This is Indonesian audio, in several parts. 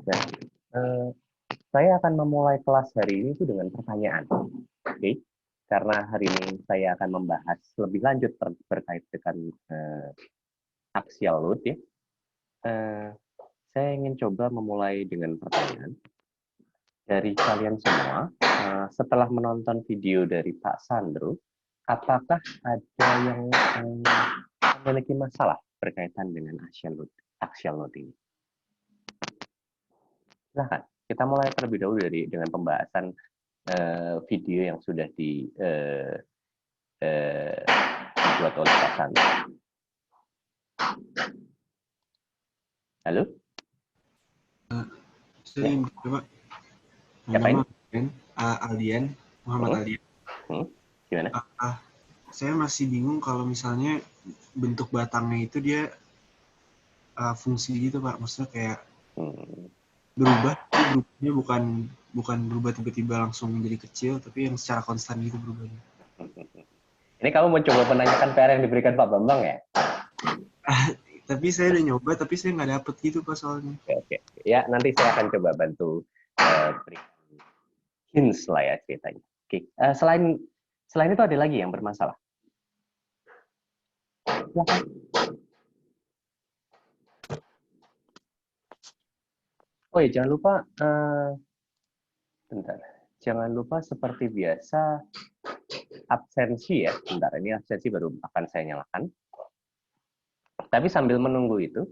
Nah, eh, saya akan memulai kelas hari ini itu dengan pertanyaan. Oke? Karena hari ini saya akan membahas lebih lanjut terkait dengan axial load ya. Saya ingin coba memulai dengan pertanyaan dari kalian semua. Setelah menonton video dari Pak Sandro, apakah ada yang memiliki masalah berkaitan dengan axial load ini? Silahkan, kita mulai terlebih dahulu dengan pembahasan video yang sudah dibuat oleh Pak Sandro. Halo? Saya ingin coba. Siapa ini? Aldian, Muhammad Aldian. Gimana? Saya masih bingung kalau misalnya bentuk batangnya itu dia fungsi gitu Pak. Maksudnya kayak berubah, tapi berubahnya bukan berubah tiba-tiba langsung menjadi kecil, tapi yang secara konstan gitu berubahnya. Ini kamu mencoba menanyakan PR yang diberikan Pak Bambang ya? Tapi saya udah nyoba, tapi saya nggak dapet gitu Pak soalnya. Oke. Ya, nanti saya akan coba bantu berikan hints lah ya ceritanya. Oke. Selain itu ada lagi yang bermasalah? Silahkan. Oh ya, jangan lupa bentar. Jangan lupa seperti biasa absensi ya. Bentar, ini absensi baru akan saya nyalakan. Tapi sambil menunggu itu,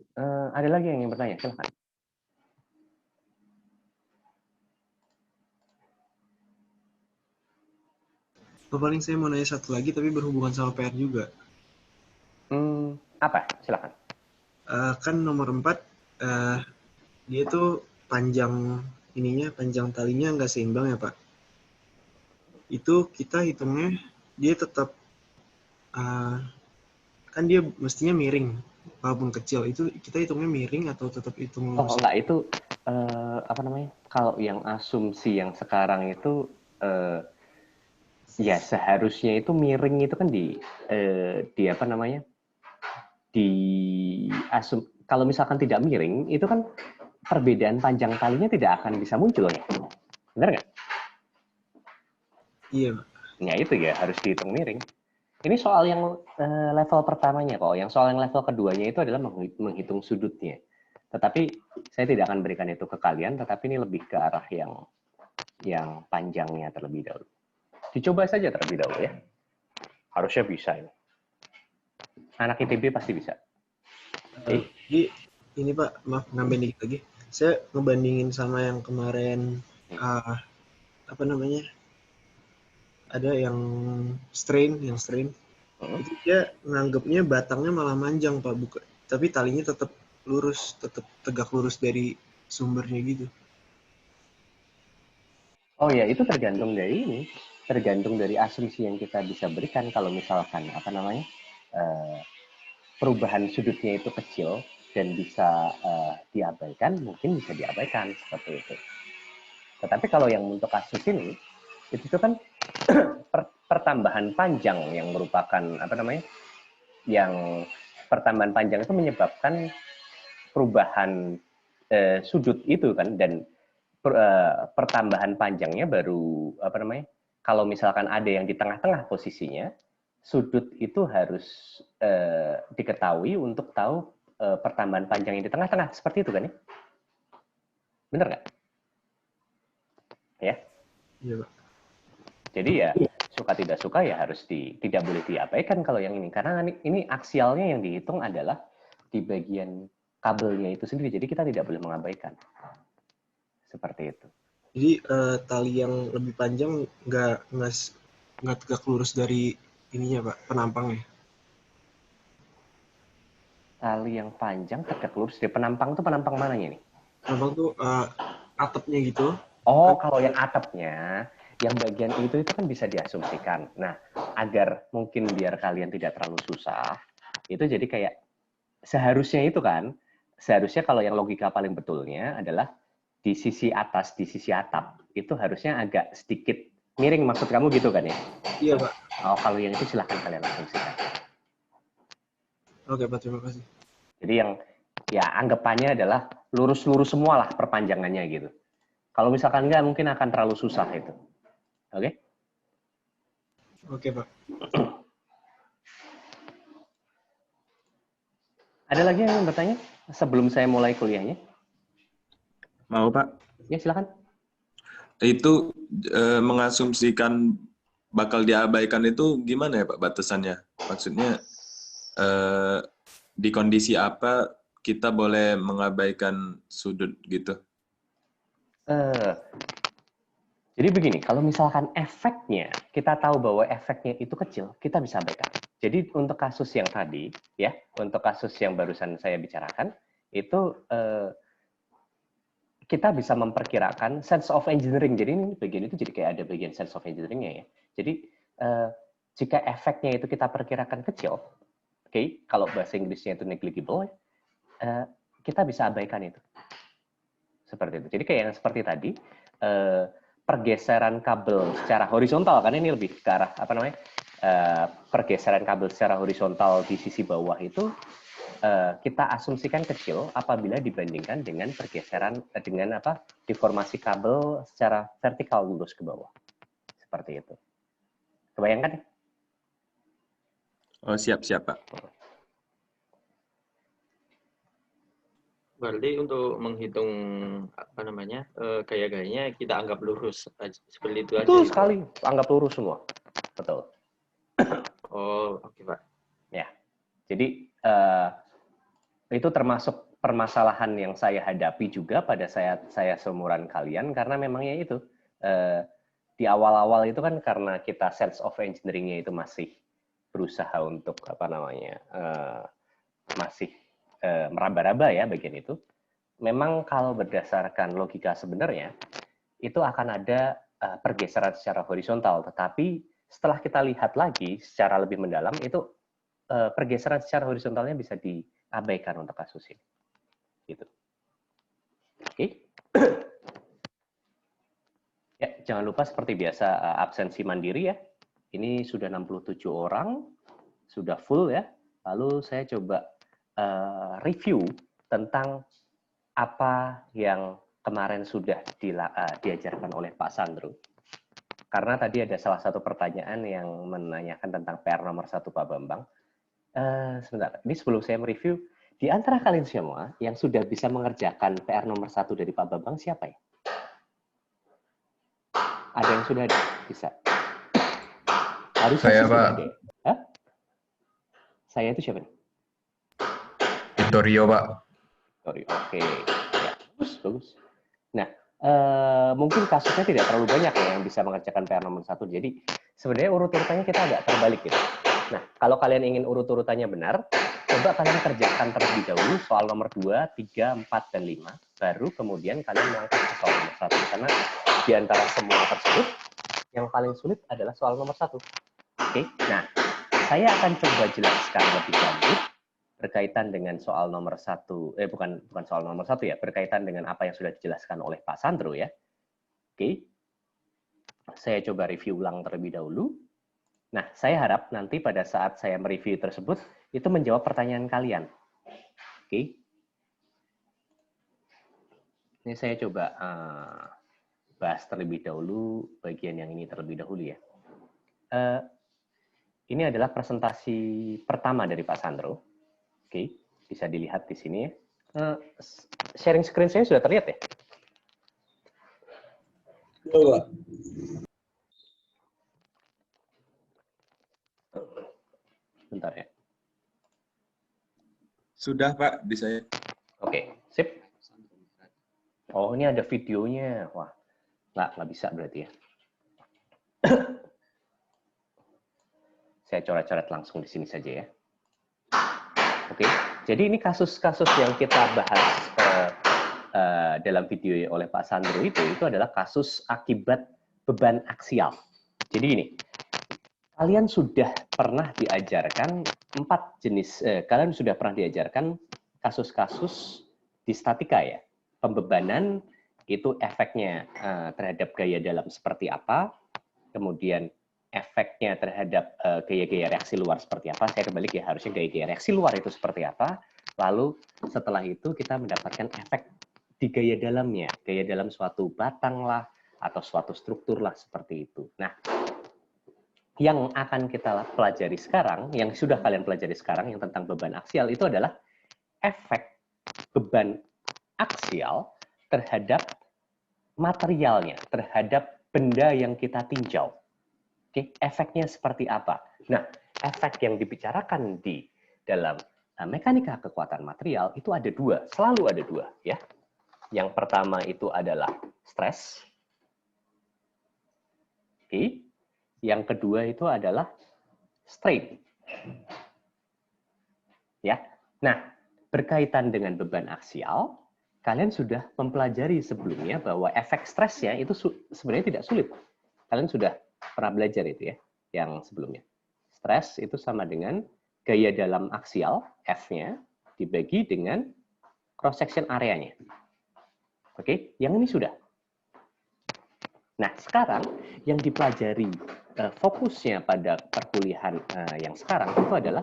ada lagi yang ingin bertanya, silahkan. Paling saya mau nanya satu lagi, tapi berhubungan sama PR juga. Apa? Silahkan. Kan nomor 4, dia tuh panjang talinya nggak seimbang ya Pak. Itu kita hitungnya dia tetap kan dia mestinya miring walaupun kecil, itu kita hitungnya miring atau tetap hitung lurus? Oh enggak, itu apa namanya, kalau yang asumsi yang sekarang itu ya seharusnya itu miring itu kan di apa namanya, kalau misalkan tidak miring itu kan perbedaan panjang talinya tidak akan bisa muncul ya, benar nggak? Iya Pak. Ya itu ya harus dihitung miring. Ini soal yang level pertamanya kok. Yang soal yang level keduanya itu adalah menghitung sudutnya. Tetapi saya tidak akan berikan itu ke kalian, tetapi ini lebih ke arah yang panjangnya terlebih dahulu. Dicoba saja terlebih dahulu ya. Harusnya bisa ini. Anak ITB pasti bisa. Jadi ini Pak, maaf nambahin dikit lagi. Saya ngebandingin sama yang kemarin apa namanya? Ada yang strain. Itu dia nganggapnya batangnya malah manjang Pak, bukan. Tapi talinya tetap lurus, tetap tegak lurus dari sumbernya gitu. Oh ya, itu tergantung dari asumsi yang kita bisa berikan. Kalau misalkan apa namanya, perubahan sudutnya itu kecil dan bisa diabaikan, mungkin bisa diabaikan seperti itu. Tetapi kalau yang untuk kasus ini, itu kan pertambahan panjang yang merupakan apa namanya, yang pertambahan panjang itu menyebabkan perubahan sudut itu kan, dan pertambahan panjangnya baru apa namanya, kalau misalkan ada yang di tengah-tengah posisinya, sudut itu harus diketahui untuk tahu pertambahan panjang yang di tengah-tengah, seperti itu kan ya? Bener nggak? Ya. Iya Pak. Jadi ya suka tidak suka ya harus tidak boleh diabaikan kalau yang ini, karena ini aksialnya yang dihitung adalah di bagian kabelnya itu sendiri, jadi kita tidak boleh mengabaikan seperti itu. Jadi tali yang lebih panjang nggak tegak lurus dari ininya Pak, penampangnya. Tali yang panjang tegak lurus dari penampang, itu penampang mananya nih? Penampang tuh atapnya gitu. Oh, Kan? kalau yang atapnya, yang bagian itu kan bisa diasumsikan. Nah, agar mungkin biar kalian tidak terlalu susah, itu jadi kayak seharusnya itu kan, seharusnya kalau yang logika paling betulnya adalah di sisi atas, di sisi atap, itu harusnya agak sedikit miring, maksud kamu gitu kan ya? Iya Pak. Oh, kalau yang itu silahkan kalian asumsikan. Oke Pak, terima kasih. Jadi yang ya anggapannya adalah lurus-lurus semua lah perpanjangannya gitu. Kalau misalkan enggak, mungkin akan terlalu susah itu. Oke? Oke, Pak. Ada lagi yang ingin bertanya sebelum saya mulai kuliahnya? Mau, Pak? Ya, silakan. Itu mengasumsikan bakal diabaikan itu gimana ya, Pak, batasannya? Maksudnya di kondisi apa kita boleh mengabaikan sudut gitu? Jadi begini, kalau misalkan efeknya, kita tahu bahwa efeknya itu kecil, kita bisa abaikan. Jadi untuk kasus yang tadi, ya, untuk kasus yang barusan saya bicarakan, itu kita bisa memperkirakan sense of engineering. Jadi ini bagian itu jadi kayak ada bagian sense of engineering-nya ya. Jadi jika efeknya itu kita perkirakan kecil, oke, kalau bahasa Inggrisnya itu negligible, kita bisa abaikan itu. Seperti itu. Jadi kayak yang seperti tadi, pergeseran kabel secara horizontal, kan ini lebih ke arah apa namanya, pergeseran kabel secara horizontal di sisi bawah itu kita asumsikan kecil apabila dibandingkan dengan pergeseran dengan apa, deformasi kabel secara vertikal lurus ke bawah, seperti itu. Kebayangkan ya? Oh, siap Pak. Berarti untuk menghitung apa namanya gaya-gayanya kita anggap lurus seperti itu aja. Betul sekali, anggap lurus semua. Betul. Oh, oke Pak. Ya, jadi itu termasuk permasalahan yang saya hadapi juga pada saya seumuran kalian, karena memangnya itu di awal-awal itu kan karena kita sense of engineering-nya itu masih berusaha untuk apa namanya masih meraba-raba ya bagian itu. Memang kalau berdasarkan logika sebenarnya itu akan ada pergeseran secara horizontal, tetapi setelah kita lihat lagi secara lebih mendalam itu pergeseran secara horizontalnya bisa diabaikan untuk kasus ini. Gitu. Oke. Ya, jangan lupa seperti biasa absensi mandiri ya. Ini sudah 67 orang, sudah full ya. Lalu saya coba review tentang apa yang kemarin sudah diajarkan oleh Pak Sandro. Karena tadi ada salah satu pertanyaan yang menanyakan tentang PR nomor 1 Pak Bambang. Sebentar, ini sebelum saya mereview, di antara kalian semua yang sudah bisa mengerjakan PR nomor 1 dari Pak Bambang siapa ya? Ada yang sudah bisa? Harusnya saya, sudah Pak. ada. Hah? Saya itu siapa nih? Victorio, Pak. Oke, ya, bagus. Nah, mungkin kasusnya tidak terlalu banyak ya yang bisa mengerjakan PR nomor 1. Jadi sebenarnya urut-urutannya kita agak terbalik gitu. Nah, kalau kalian ingin urut-urutannya benar, coba kalian kerjakan terlebih dahulu soal nomor 2, 3, 4, dan 5. Baru kemudian kalian mengangkat ke soal nomor 1. Karena di antara semua tersebut, yang paling sulit adalah soal nomor 1. Oke, nah, saya akan coba jelaskan lebih lanjut berkaitan dengan soal nomor 1, bukan soal nomor 1 ya, berkaitan dengan apa yang sudah dijelaskan oleh Pak Sandro ya. Oke, saya coba review ulang terlebih dahulu. Nah, saya harap nanti pada saat saya mereview tersebut, itu menjawab pertanyaan kalian. Oke. Ini saya coba bahas terlebih dahulu bagian yang ini terlebih dahulu ya. Ini adalah presentasi pertama dari Pak Sandro. Oke, bisa dilihat di sini ya. Sharing screen saya sudah terlihat ya? Pak. Bentar ya. Sudah Pak, di saya. Oke, sip. Oh, ini ada videonya. Wah, nggak bisa berarti ya. Saya coret-coret langsung di sini saja ya. Oke, jadi ini kasus-kasus yang kita bahas dalam video oleh Pak Sandro itu adalah kasus akibat beban aksial. Jadi ini, kalian sudah pernah diajarkan 4 jenis, kalian sudah pernah diajarkan kasus-kasus di statika ya. Pembebanan itu efeknya terhadap gaya dalam seperti apa, kemudian efeknya terhadap gaya-gaya reaksi luar seperti apa. Saya kembali ya, harusnya gaya-gaya reaksi luar itu seperti apa. Lalu setelah itu kita mendapatkan efek di gaya dalamnya, gaya dalam suatu batang lah, atau suatu struktur lah seperti itu. Nah, yang akan kita pelajari sekarang, yang sudah kalian pelajari sekarang, yang tentang beban aksial itu adalah efek beban aksial terhadap materialnya, terhadap benda yang kita tinjau. Oke, efeknya seperti apa? Nah, efek yang dibicarakan di dalam mekanika kekuatan material itu ada dua, selalu ada dua, ya. Yang pertama itu adalah stres. Oke. Yang kedua itu adalah strain. Ya. Nah, berkaitan dengan beban aksial, kalian sudah mempelajari sebelumnya bahwa efek stresnya itu sebenarnya tidak sulit. Kalian sudah pernah belajar itu ya, yang sebelumnya. Stres itu sama dengan gaya dalam aksial, F-nya, dibagi dengan cross-section areanya. Oke, yang ini sudah. Nah, sekarang yang dipelajari fokusnya pada perkuliahan yang sekarang itu adalah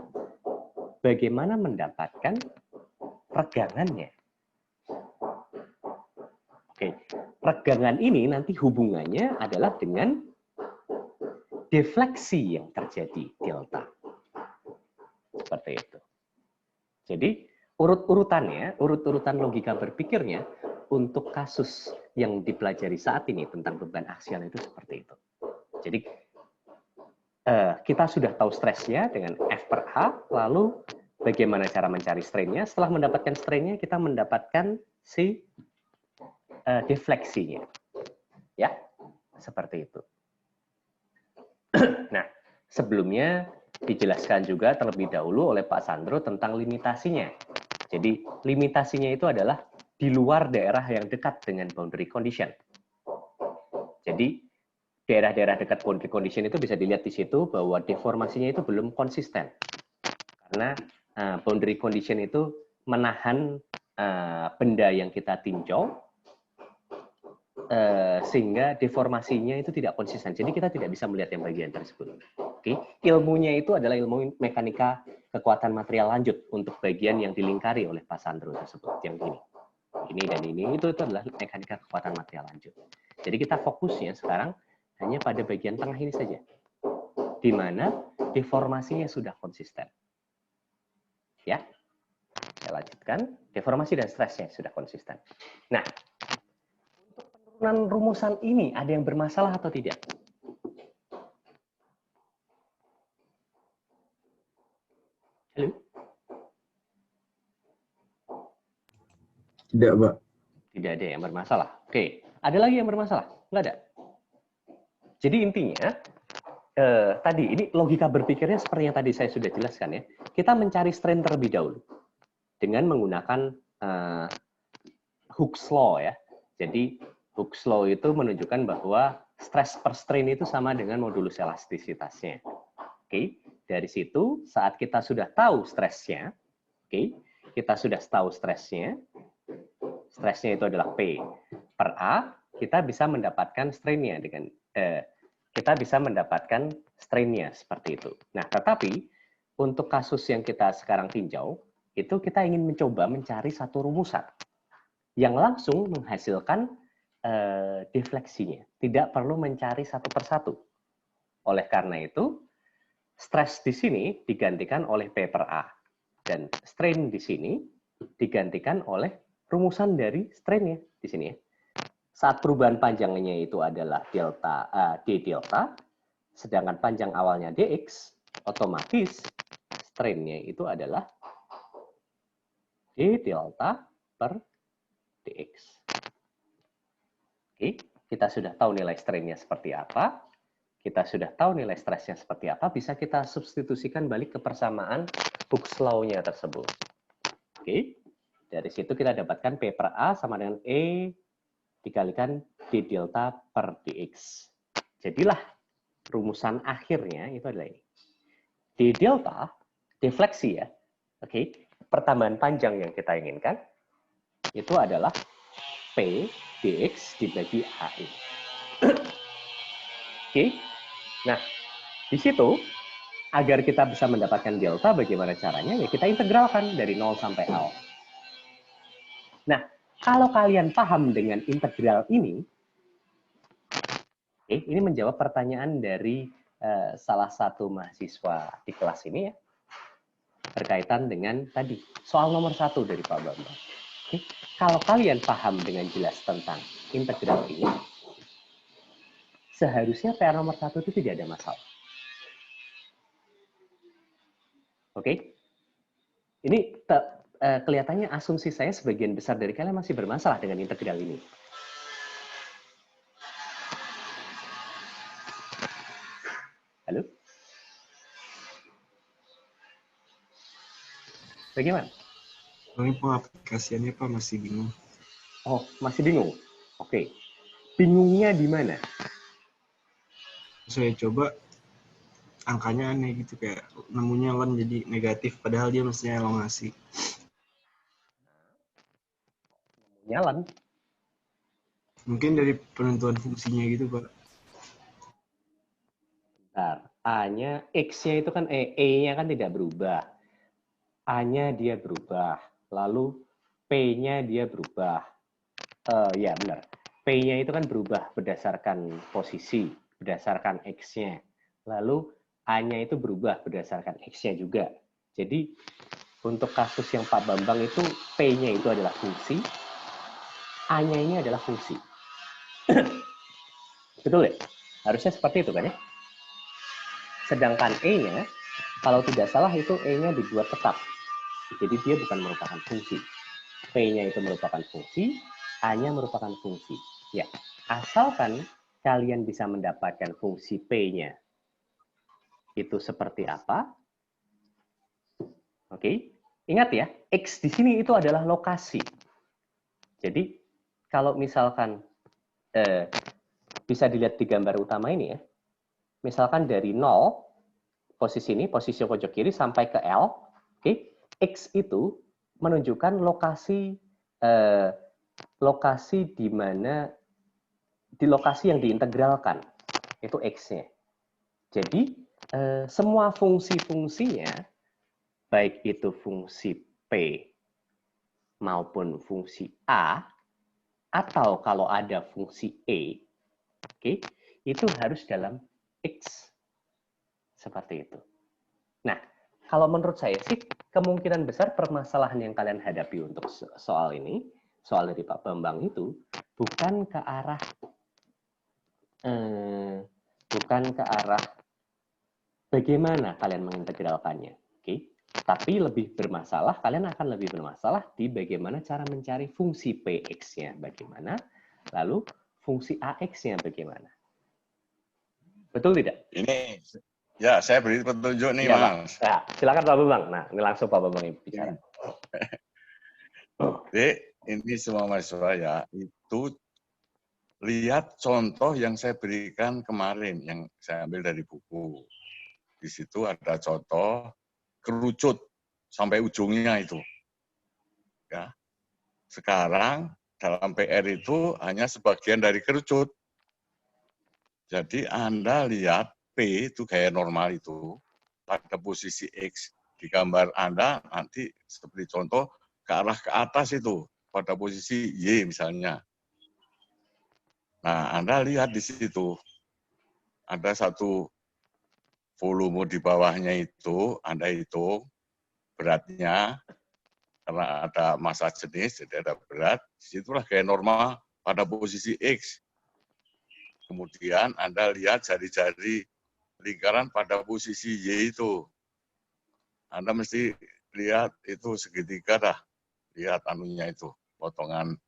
bagaimana mendapatkan regangannya. Oke, regangan ini nanti hubungannya adalah dengan defleksi yang terjadi delta. Seperti itu. Jadi, urut-urutan logika berpikirnya untuk kasus yang dipelajari saat ini tentang beban aksial itu seperti itu. Jadi, kita sudah tahu stresnya dengan F per H, lalu bagaimana cara mencari strainnya. Setelah mendapatkan strainnya, kita mendapatkan si defleksinya. Ya, seperti itu. Nah, sebelumnya dijelaskan juga terlebih dahulu oleh Pak Sandro tentang limitasinya. Jadi, limitasinya itu adalah di luar daerah yang dekat dengan boundary condition. Jadi, daerah-daerah dekat boundary condition itu bisa dilihat di situ bahwa deformasinya itu belum konsisten. Karena boundary condition itu menahan benda yang kita tinjau, sehingga deformasinya itu tidak konsisten. Jadi kita tidak bisa melihat yang bagian tersebut. Oke, ilmunya itu adalah ilmu mekanika kekuatan material lanjut untuk bagian yang dilingkari oleh Pak Sandro tersebut, yang ini dan ini itu adalah mekanika kekuatan material lanjut. Jadi kita fokusnya sekarang hanya pada bagian tengah ini saja, di mana deformasinya sudah konsisten. Ya, saya lanjutkan. Deformasi dan stresnya sudah konsisten. Nah, penurunan rumusan ini ada yang bermasalah atau tidak? Halo? Tidak, Pak. Tidak ada yang bermasalah. Oke, ada lagi yang bermasalah? Nggak ada. Jadi intinya, tadi ini logika berpikirnya seperti yang tadi saya sudah jelaskan ya. Kita mencari strain terlebih dahulu dengan menggunakan Hooke's law ya. Jadi Hooke's law itu menunjukkan bahwa stress per strain itu sama dengan modulus elastisitasnya. Oke, dari situ saat kita sudah tahu stresnya, oke, kita sudah tahu stresnya itu adalah P per A, kita bisa mendapatkan strainnya dengan kita bisa mendapatkan strainnya seperti itu. Nah, tetapi untuk kasus yang kita sekarang tinjau, itu kita ingin mencoba mencari satu rumusan yang langsung menghasilkan defleksinya. Tidak perlu mencari satu persatu. Oleh karena itu, stres di sini digantikan oleh P per A. Dan strain di sini digantikan oleh rumusan dari strainnya di sini ya. Saat perubahan panjangnya itu adalah delta D delta, sedangkan panjang awalnya dx, otomatis strainnya itu adalah D delta per dx. Oke, kita sudah tahu nilai strainnya seperti apa, kita sudah tahu nilai stresnya seperti apa, bisa kita substitusikan balik ke persamaan Hooke's law-nya tersebut. Oke, dari situ kita dapatkan P per A sama dengan E dikalikan D delta per dx. Jadilah rumusan akhirnya itu adalah ini. D delta, defleksi ya, oke, pertambahan panjang yang kita inginkan, itu adalah P dx dibagi AI. Oke, nah di situ agar kita bisa mendapatkan delta, bagaimana caranya? Ya kita integralkan dari 0 sampai L. Nah, Kalau kalian paham dengan integral ini, ini menjawab pertanyaan dari salah satu mahasiswa di kelas ini ya, berkaitan dengan tadi soal nomor 1 dari Pak Bambang. Kalau kalian paham dengan jelas tentang integral ini, seharusnya PR nomor 1 itu tidak ada masalah. Oke? Ini kelihatannya asumsi saya sebagian besar dari kalian masih bermasalah dengan integral ini. Halo? Bagaimana? Ini pengaplikasiannya Pak masih bingung. Oh, masih bingung? Oke. Bingungnya di mana? Saya coba angkanya aneh gitu, kayak nemunya ln jadi negatif, padahal dia mestinya elongasi. Nyalan. Mungkin dari penentuan fungsinya gitu Pak. Bentar. A-nya, X-nya itu kan E-nya kan tidak berubah. A-nya dia berubah. Lalu P-nya dia berubah. Ya benar. P-nya itu kan berubah berdasarkan posisi, berdasarkan X-nya. Lalu A-nya itu berubah berdasarkan X-nya juga. Jadi untuk kasus yang Pak Bambang itu P-nya itu adalah fungsi, A-nya ini adalah fungsi. Betul ya? Harusnya seperti itu kan ya? Sedangkan E-nya, kalau tidak salah itu E-nya dibuat tetap. Jadi dia bukan merupakan fungsi. P-nya itu merupakan fungsi, A-nya merupakan fungsi. Ya, asalkan kalian bisa mendapatkan fungsi P-nya itu seperti apa. Oke, ingat ya, X di sini itu adalah lokasi. Jadi, kalau misalkan bisa dilihat di gambar utama ini ya, misalkan dari 0, posisi ini, posisi pojok kiri sampai ke L, oke, X itu menunjukkan lokasi lokasi di mana di lokasi yang diintegralkan, itu X-nya. Jadi, semua fungsi-fungsinya, baik itu fungsi P maupun fungsi A, atau kalau ada fungsi E, oke, itu harus dalam X. Seperti itu. Nah, kalau menurut saya sih, kemungkinan besar permasalahan yang kalian hadapi untuk soal ini, soal dari Pak Bambang itu, bukan ke arah bagaimana kalian mengintegralkannya, oke? Tapi lebih bermasalah, kalian akan lebih bermasalah di bagaimana cara mencari fungsi Px-nya bagaimana, lalu fungsi Ax-nya bagaimana. Betul tidak? Ini, ya saya beri petunjuk nih, ya, Mas. Pak. Nah, silakan Pak Bambang. Nah, ini langsung Pak Bambang yang bicara. Jadi, ini semua mahasiswa ya, itu lihat contoh yang saya berikan kemarin, yang saya ambil dari buku. Di situ ada contoh kerucut sampai ujungnya itu. Ya. Sekarang dalam PR itu hanya sebagian dari kerucut. Jadi Anda lihat P itu gaya normal itu pada posisi X di gambar Anda nanti seperti contoh ke arah ke atas itu pada posisi Y misalnya. Nah, Anda lihat di situ ada satu volume di bawahnya itu Anda hitung beratnya karena ada massa jenis jadi ada berat. Disitulah gaya normal pada posisi X. Kemudian Anda lihat jari-jari lingkaran pada posisi Y itu. Anda mesti lihat itu segitiga dah. Lihat anunya itu, potongan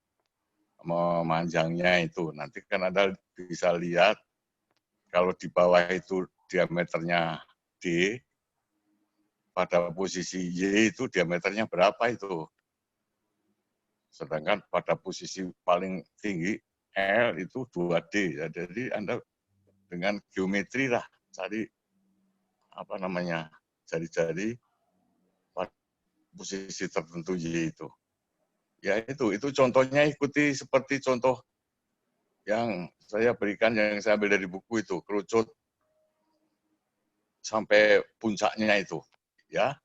memanjangnya itu. Nanti kan Anda bisa lihat kalau di bawah itu diameternya D, pada posisi Y itu diameternya berapa itu. Sedangkan pada posisi paling tinggi L itu 2D. Ya, jadi Anda dengan geometri lah cari apa namanya jari-jari pada posisi tertentu Y itu. Ya itu contohnya ikuti seperti contoh yang saya berikan yang saya ambil dari buku itu kerucut sampai puncaknya itu. Ya,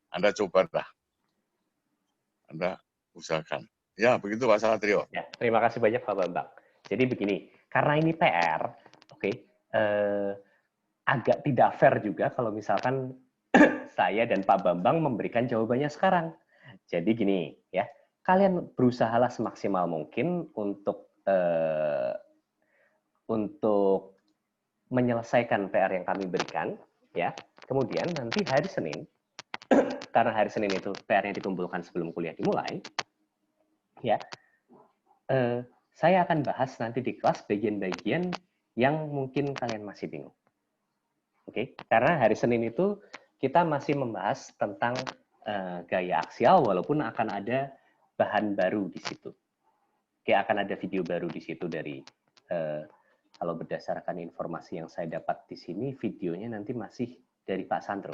Anda coba dah. Anda usahakan. Ya, begitu Pak Satrio. Ya, terima kasih banyak Pak Bambang. Jadi begini, karena ini PR, oke, agak tidak fair juga kalau misalkan saya dan Pak Bambang memberikan jawabannya sekarang. Jadi gini, ya, kalian berusahalah semaksimal mungkin untuk menyelesaikan PR yang kami berikan, ya. Kemudian nanti hari Senin, karena hari Senin itu PR-nya dikumpulkan sebelum kuliah dimulai, ya, saya akan bahas nanti di kelas bagian-bagian yang mungkin kalian masih bingung. Oke, karena hari Senin itu kita masih membahas tentang gaya aksial, walaupun akan ada bahan baru di situ. Oke, akan ada video baru di situ dari kalau berdasarkan informasi yang saya dapat di sini, videonya nanti masih dari Pak Sandro.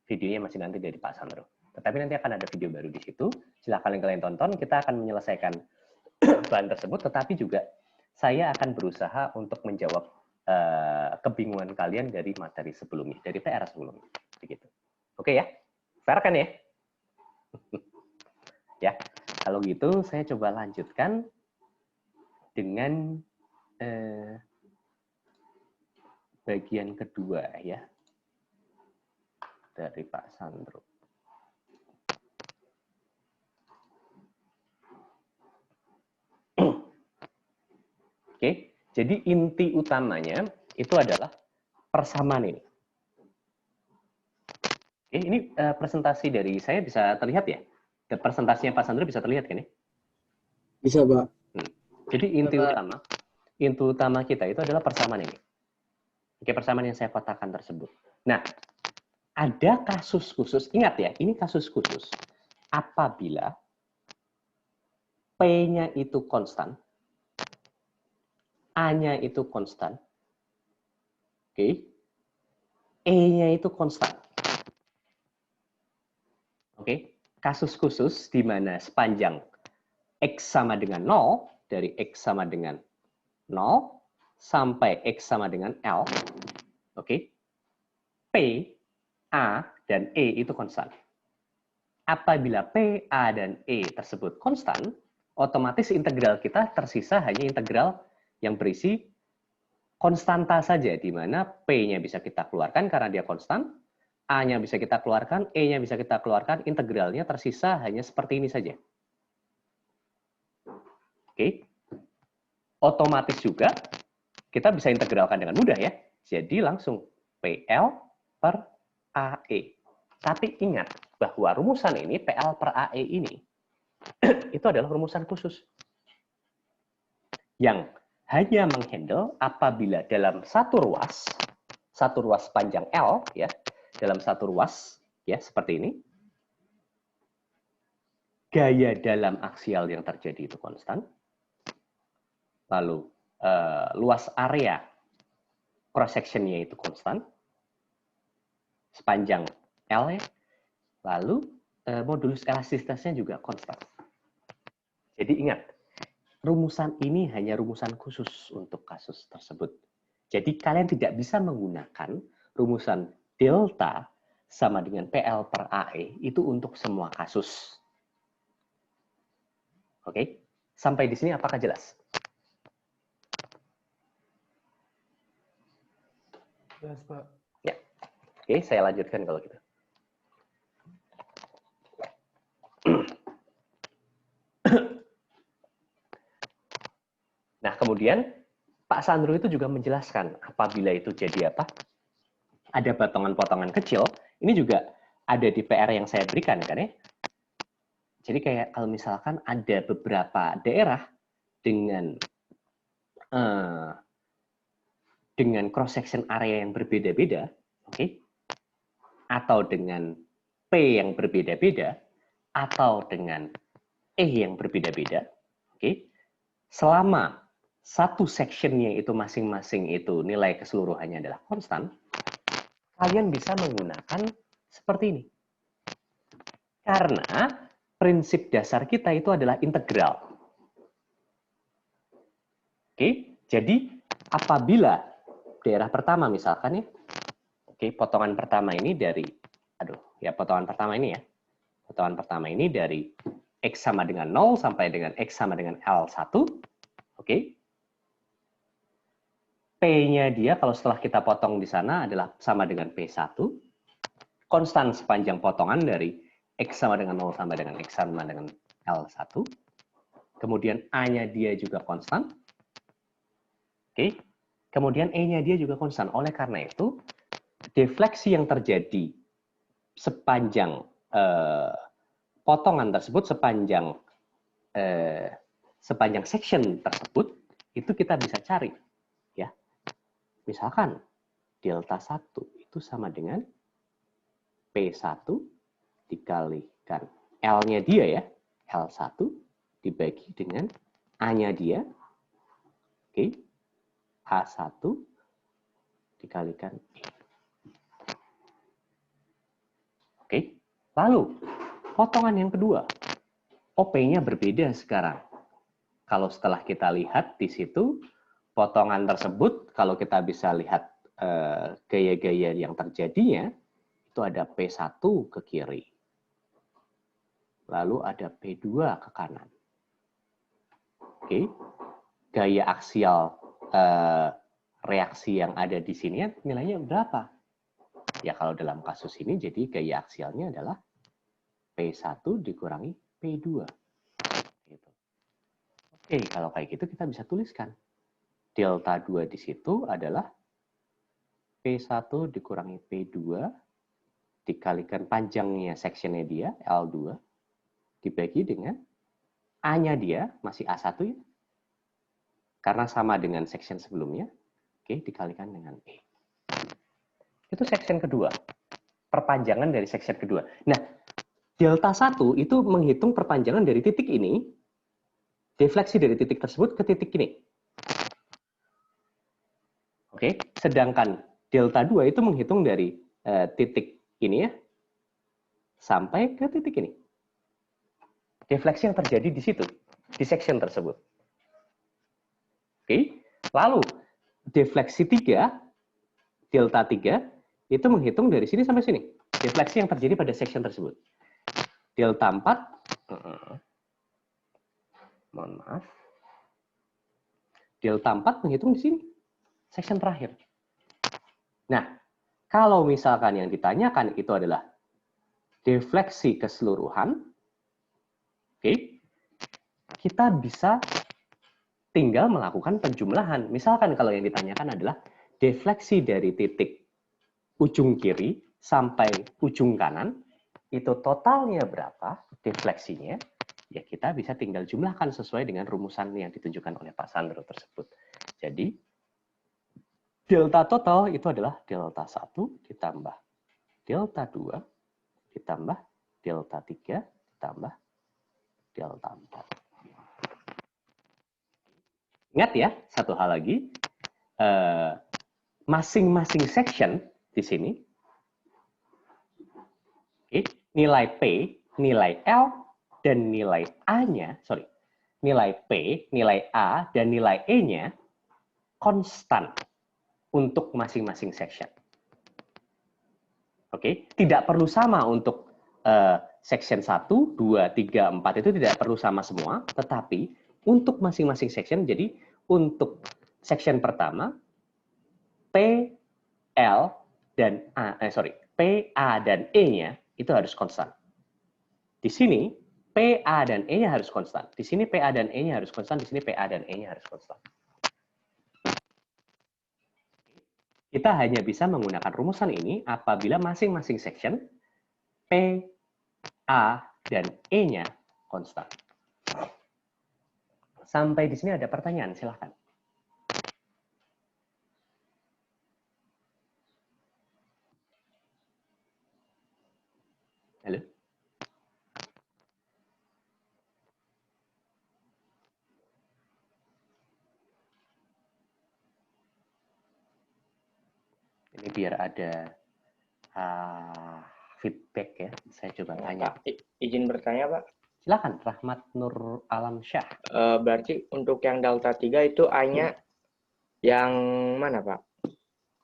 Videonya masih nanti dari Pak Sandro. Tetapi nanti akan ada video baru di situ. Silahkan kalian tonton. Kita akan menyelesaikan bahan tersebut, tetapi juga saya akan berusaha untuk menjawab kebingungan kalian dari materi sebelumnya, dari PR sebelumnya. Begitu. Oke ya? Fair kan ya? Ya, kalau gitu saya coba lanjutkan dengan bagian kedua ya dari Pak Sandro. Oke, jadi inti utamanya itu adalah persamaan ini. Oke, ini presentasi dari saya bisa terlihat ya? Presentasinya Pak Sandro bisa terlihat kan ya? Bisa, Pak. Jadi inti utama kita itu adalah persamaan ini. Oke, persamaan yang saya kotakan tersebut. Nah, ada kasus khusus, ingat ya, ini kasus khusus. Apabila P-nya itu konstan, A-nya itu konstan, oke, E-nya itu konstan. Oke, kasus khusus di mana sepanjang X sama dengan 0, dari X sama dengan 0, sampai X sama dengan L, oke, P, A, dan E itu konstan. Apabila P, A, dan E tersebut konstan, otomatis integral kita tersisa hanya integral yang berisi konstanta saja, di mana P-nya bisa kita keluarkan karena dia konstan, A-nya bisa kita keluarkan, E-nya bisa kita keluarkan, integralnya tersisa hanya seperti ini saja. Oke. Otomatis juga kita bisa integralkan dengan mudah ya. Jadi langsung PL per AE. Tapi ingat bahwa rumusan ini, PL per AE ini, itu adalah rumusan khusus. Yang hanya menghandle apabila dalam satu ruas panjang L, ya, dalam satu ruas, ya, seperti ini, gaya dalam aksial yang terjadi itu konstan, lalu luas area cross-section-nya itu konstan, sepanjang L, ya, lalu modulus elastisitasnya juga konstan. Jadi ingat, rumusan ini hanya rumusan khusus untuk kasus tersebut. Jadi kalian tidak bisa menggunakan rumusan delta sama dengan PL per AE itu untuk semua kasus. Oke, sampai di sini apakah jelas? Jelas, Pak. Ya. Oke, saya lanjutkan kalau gitu. Nah, kemudian Pak Sandro itu juga menjelaskan apabila itu jadi apa? Ada potongan-potongan kecil, ini juga ada di PR yang saya berikan kan ya. Jadi kayak kalau misalkan ada beberapa daerah dengan cross section area yang berbeda-beda, oke, atau dengan P yang berbeda-beda, atau dengan E yang berbeda-beda, oke, selama satu sectionnya itu masing-masing itu nilai keseluruhannya adalah konstan, kalian bisa menggunakan seperti ini. Karena prinsip dasar kita itu adalah integral. Oke, jadi apabila daerah pertama misalkan ya, oke, potongan pertama ini dari, potongan pertama ini ya, potongan pertama ini dari X sama dengan 0 sampai dengan X sama dengan L1. Oke. P-nya dia kalau setelah kita potong di sana adalah sama dengan P1. Konstan sepanjang potongan dari X sama dengan 0 sampai dengan X sama dengan L1. Kemudian A-nya dia juga konstan. Oke. Kemudian E-nya dia juga konstan. Oleh karena itu, defleksi yang terjadi sepanjang potongan tersebut, sepanjang section tersebut, itu kita bisa cari. Ya. Misalkan, delta 1 itu sama dengan P1 dikalikan L-nya dia ya, L1 dibagi dengan A-nya dia, oke, A1 dikalikan E. Oke, lalu potongan yang kedua, OP-nya berbeda sekarang. Kalau setelah kita lihat di situ, potongan tersebut, kalau kita bisa lihat gaya-gaya yang terjadinya, itu ada P1 ke kiri. Lalu ada P2 ke kanan. Oke, gaya aksial reaksi yang ada di sini nilainya berapa? Ya kalau dalam kasus ini jadi gaya aksialnya adalah P1 dikurangi P2. Gitu. Oke, kalau kayak gitu kita bisa tuliskan. Delta 2 di situ adalah P1 dikurangi P2 dikalikan panjangnya sectionnya dia, L2, dibagi dengan A-nya dia, masih A1 ya, karena sama dengan section sebelumnya, oke, dikalikan dengan E. Itu section kedua, perpanjangan dari section kedua. Nah, delta 1 itu menghitung perpanjangan dari titik ini, defleksi dari titik tersebut ke titik ini. Oke, sedangkan delta 2 itu menghitung dari titik ini ya, sampai ke titik ini. Defleksi yang terjadi di situ, di section tersebut. Oke, lalu defleksi 3, delta 3, itu menghitung dari sini sampai sini. Defleksi yang terjadi pada section tersebut. Delta 4, mohon maaf. Delta 4 menghitung di sini, section terakhir. Nah, kalau misalkan yang ditanyakan itu adalah defleksi keseluruhan, oke, kita bisa tinggal melakukan penjumlahan. Misalkan kalau yang ditanyakan adalah defleksi dari titik ujung kiri sampai ujung kanan, itu totalnya berapa defleksinya, ya kita bisa tinggal jumlahkan sesuai dengan rumusan yang ditunjukkan oleh Pak Sandro tersebut. Jadi, delta total itu adalah delta 1 ditambah delta 2 ditambah delta 3 ditambah delta 4. Ingat ya, satu hal lagi, masing-masing section di sini, nilai P, nilai L, dan nilai A-nya, nilai P, nilai A, dan nilai E-nya konstan untuk masing-masing section. Oke, tidak perlu sama untuk section 1, 2, 3, 4 itu tidak perlu sama semua, tetapi untuk masing-masing section, jadi untuk section pertama, P, L, dan P, A, dan E-nya itu harus konstan. Di sini, P, A, dan E-nya harus konstan. Di sini P, A, dan E-nya harus konstan. Di sini P, A, dan E-nya harus konstan. Kita hanya bisa menggunakan rumusan ini apabila masing-masing section P, A, dan E-nya konstan. Sampai di sini ada pertanyaan, silahkan. Halo? Ini biar ada feedback ya. Saya coba tanya. Pak, izin bertanya, Pak. Silakan, Rahmat Nur Alam Syah. Berarti untuk yang delta 3 itu A-nya yang mana, Pak?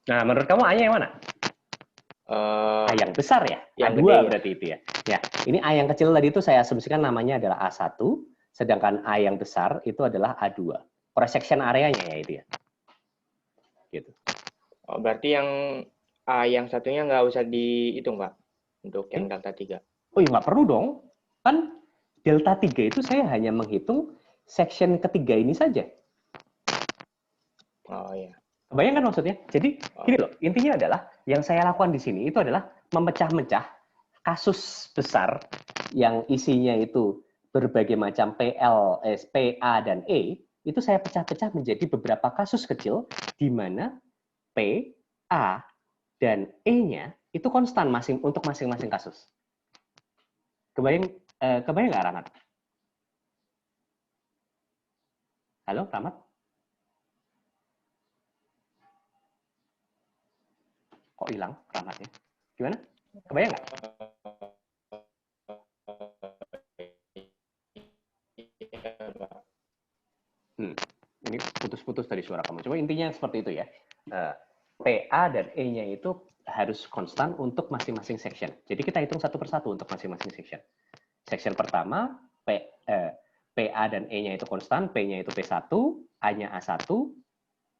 Nah, menurut kamu A-nya yang mana? A yang besar ya? Yang A2 gede, ya. berarti itu ya. Ya, ini A yang kecil tadi itu saya asumsikan namanya adalah A1, sedangkan A yang besar itu adalah A2. Cross section areanya ya itu ya. Gitu. Oh, berarti yang A yang satunya nggak usah dihitung, Pak, untuk yang delta 3. Oh iya, nggak perlu dong. Kan delta 3 itu saya hanya menghitung section ketiga ini saja. Oh iya. Kebayang kan maksudnya? Jadi gini loh, intinya adalah yang saya lakukan di sini itu adalah memecah-mecah kasus besar yang isinya itu berbagai macam PL, PA, dan E, itu saya pecah-pecah menjadi beberapa kasus kecil di mana P, A, dan E-nya itu konstan untuk masing-masing kasus. Kebayang nggak, Rahmat? Halo, Rahmat? Kok hilang Rahmatnya? Gimana? Kebayang nggak? Ini putus-putus tadi suara kamu. Coba intinya seperti itu ya. PA dan E-nya itu harus konstan untuk masing-masing section. Jadi kita hitung satu persatu untuk masing-masing section. Section pertama, PA dan E-nya itu konstan, P-nya itu P1, A-nya A1,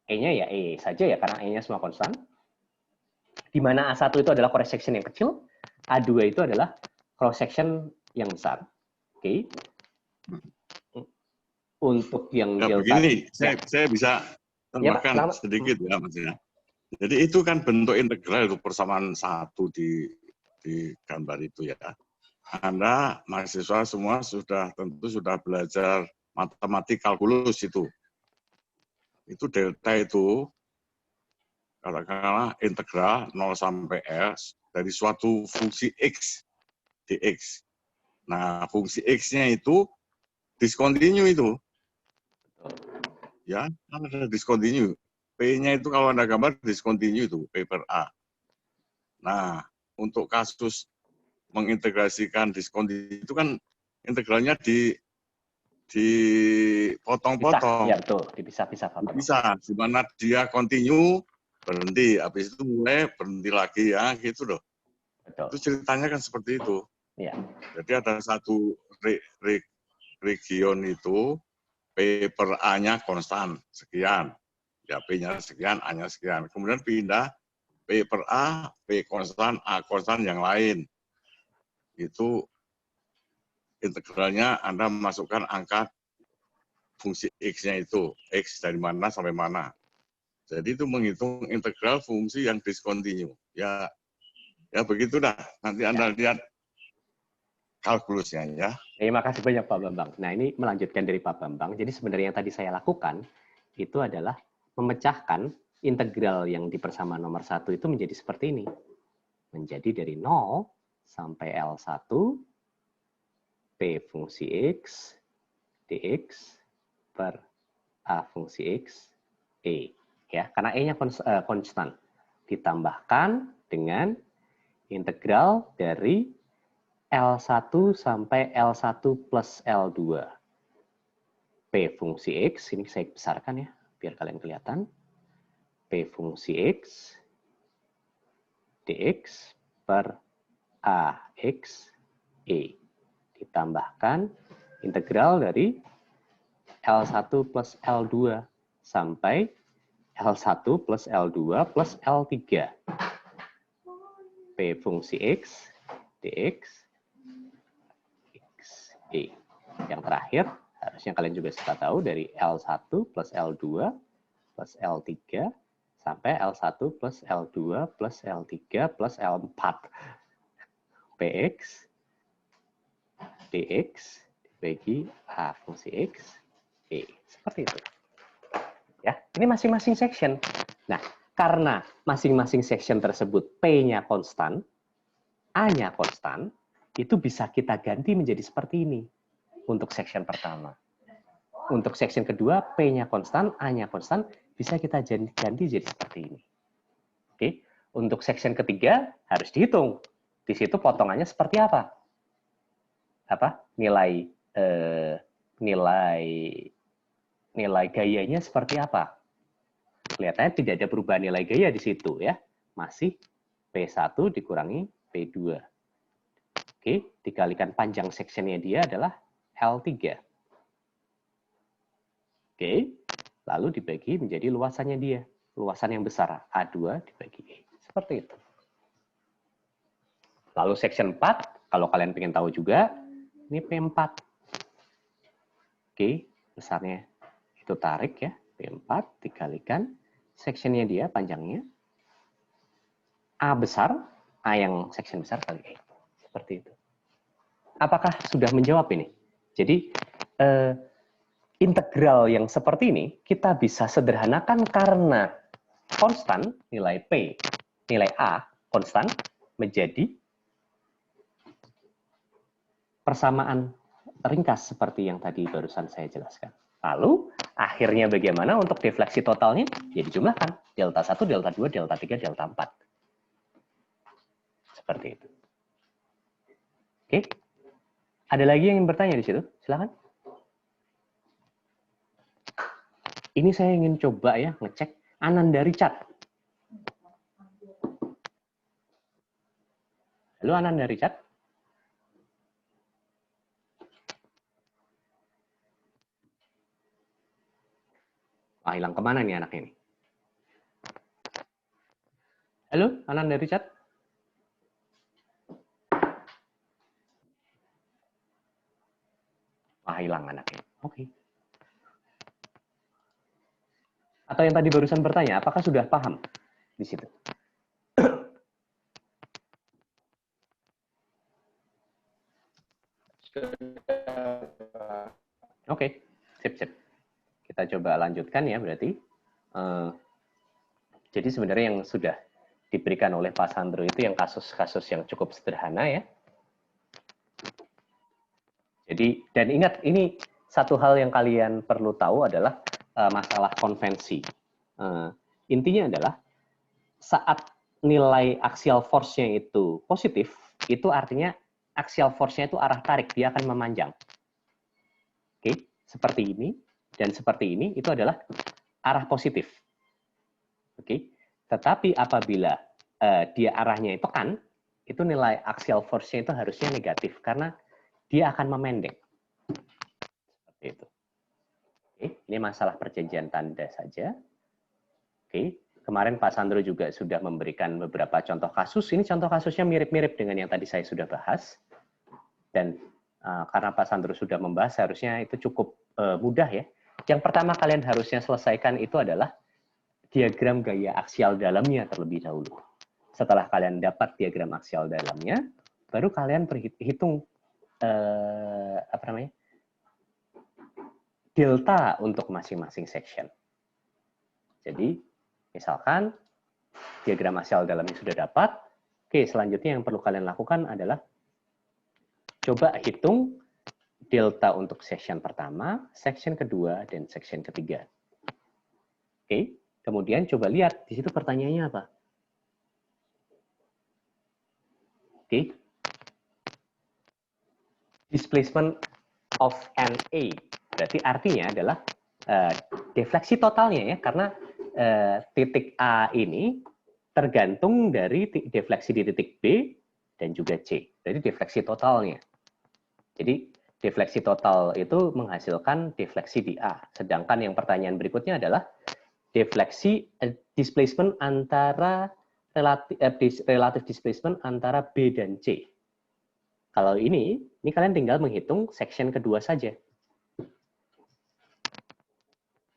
E-nya ya E saja ya, karena E-nya semua konstan. Di mana A1 itu adalah cross section yang kecil, A2 itu adalah cross section yang besar. Oke. Untuk yang Ya, delta... begini, saya bisa tambahkan sedikit ya, Mas ya. Jadi itu kan bentuk integral itu persamaan satu di gambar itu ya. Anda mahasiswa semua tentu sudah belajar matematik kalkulus itu. Itu delta itu katakanlah integral 0 sampai S dari suatu fungsi X dx. Nah, fungsi X-nya itu discontinue itu. Ya, ada discontinue. P-nya itu kalau Anda gambar discontinue itu, P per A. Nah, untuk kasus mengintegrasikan discontinue itu kan integralnya dipotong-potong. Ya betul, dipisah-pisah. Bisa, di mana dia continue, berhenti. Habis itu mulai, berhenti lagi ya, gitu loh. Betul. Itu ceritanya kan seperti itu. Ya. Jadi ada satu region itu, P per A-nya konstan, sekian. Ya, P-nya sekian, A-nya sekian. Kemudian pindah, P per A, P konstan, A konstan yang lain. Itu integralnya Anda masukkan angka fungsi X-nya itu. X dari mana sampai mana. Jadi itu menghitung integral fungsi yang discontinue. Ya begitu dah. Nanti Anda lihat kalkulusnya ya. Terima kasih banyak Pak Bambang. Nah ini melanjutkan dari Pak Bambang. Jadi sebenarnya yang tadi saya lakukan itu adalah memecahkan integral yang di persamaan nomor 1 itu menjadi seperti ini. Menjadi dari 0 sampai L1 P fungsi X dx per A fungsi X E. Ya, karena E-nya konstan. Ditambahkan dengan integral dari L1 sampai L1 plus L2. P fungsi X, ini saya besarkan ya, biar kalian kelihatan. P fungsi X dx per AX E. Ditambahkan integral dari L1 plus L2 sampai L1 plus L2 plus L3. P fungsi X dx E. Yang terakhir, harusnya kalian juga sudah tahu dari L1 plus L2 plus L3 sampai L1 plus L2 plus L3 plus L4. Px dx dibagi A fungsi X E. Seperti itu. Ya, ini masing-masing section. Nah, karena masing-masing section tersebut P-nya konstan, A-nya konstan, itu bisa kita ganti menjadi seperti ini untuk section pertama. Untuk section kedua, P-nya konstan, A-nya konstan, bisa kita ganti jadi seperti ini. Oke, untuk section ketiga harus dihitung. Di situ potongannya seperti apa? Nilai gayanya seperti apa? Kelihatannya tidak ada perubahan nilai gaya di situ ya. Masih P1 dikurangi P2. Oke, dikalikan panjang sectionnya dia adalah L3. Oke, lalu dibagi menjadi luasannya dia. Luasan yang besar, A2 dibagi E. Seperti itu. Lalu section 4, kalau kalian pengen tahu juga, ini P4. Oke, besarnya itu tarik ya, P4 dikalikan sectionnya dia, panjangnya. A besar, A yang section besar kali E. Seperti itu. Apakah sudah menjawab ini? Jadi, integral yang seperti ini kita bisa sederhanakan karena konstan, nilai P, nilai A, konstan, menjadi persamaan ringkas seperti yang tadi barusan saya jelaskan. Lalu, akhirnya bagaimana untuk defleksi totalnya? Ya dijumlahkan. Delta 1, delta 2, delta 3, delta 4. Seperti itu. Oke. Ada lagi yang ingin bertanya di situ? Silakan. Ini saya ingin coba ya, ngecek Ananda Richard. Halo Ananda Richard. Wah, hilang kemana nih anak ini? Halo, Ananda Richard. Wah, hilang anaknya. Oke. Atau yang tadi barusan bertanya, apakah sudah paham di situ? Oke, sip. Kita coba lanjutkan ya berarti. Jadi sebenarnya yang sudah diberikan oleh Pak Sandro itu yang kasus-kasus yang cukup sederhana ya. Jadi, dan ingat ini satu hal yang kalian perlu tahu adalah masalah konvensi. Intinya adalah saat nilai axial force-nya itu positif, itu artinya axial force-nya itu arah tarik, dia akan memanjang. Oke, seperti ini dan seperti ini itu adalah arah positif. Oke, tetapi apabila dia arahnya itu kan, itu nilai axial force-nya itu harusnya negatif karena dia akan memendek. Seperti itu. Oke, ini masalah perjanjian tanda saja. Oke, kemarin Pak Sandro juga sudah memberikan beberapa contoh kasus. Ini contoh kasusnya mirip-mirip dengan yang tadi saya sudah bahas. Dan karena Pak Sandro sudah membahas, harusnya itu cukup mudah ya. Yang pertama kalian harusnya selesaikan itu adalah diagram gaya aksial dalamnya terlebih dahulu. Setelah kalian dapat diagram aksial dalamnya, baru kalian hitung delta untuk masing-masing section. Jadi, misalkan diagram aksial dalamnya sudah dapat, oke, selanjutnya yang perlu kalian lakukan adalah coba hitung delta untuk section pertama, section kedua, dan section ketiga. Oke, kemudian coba lihat di situ pertanyaannya apa. Oke, displacement of NA. Berarti artinya adalah defleksi totalnya ya, karena titik A ini tergantung dari defleksi di titik B dan juga C. Jadi defleksi totalnya. Jadi defleksi total itu menghasilkan defleksi di A. Sedangkan yang pertanyaan berikutnya adalah defleksi displacement antara relatif displacement antara B dan C. Kalau ini kalian tinggal menghitung section kedua saja.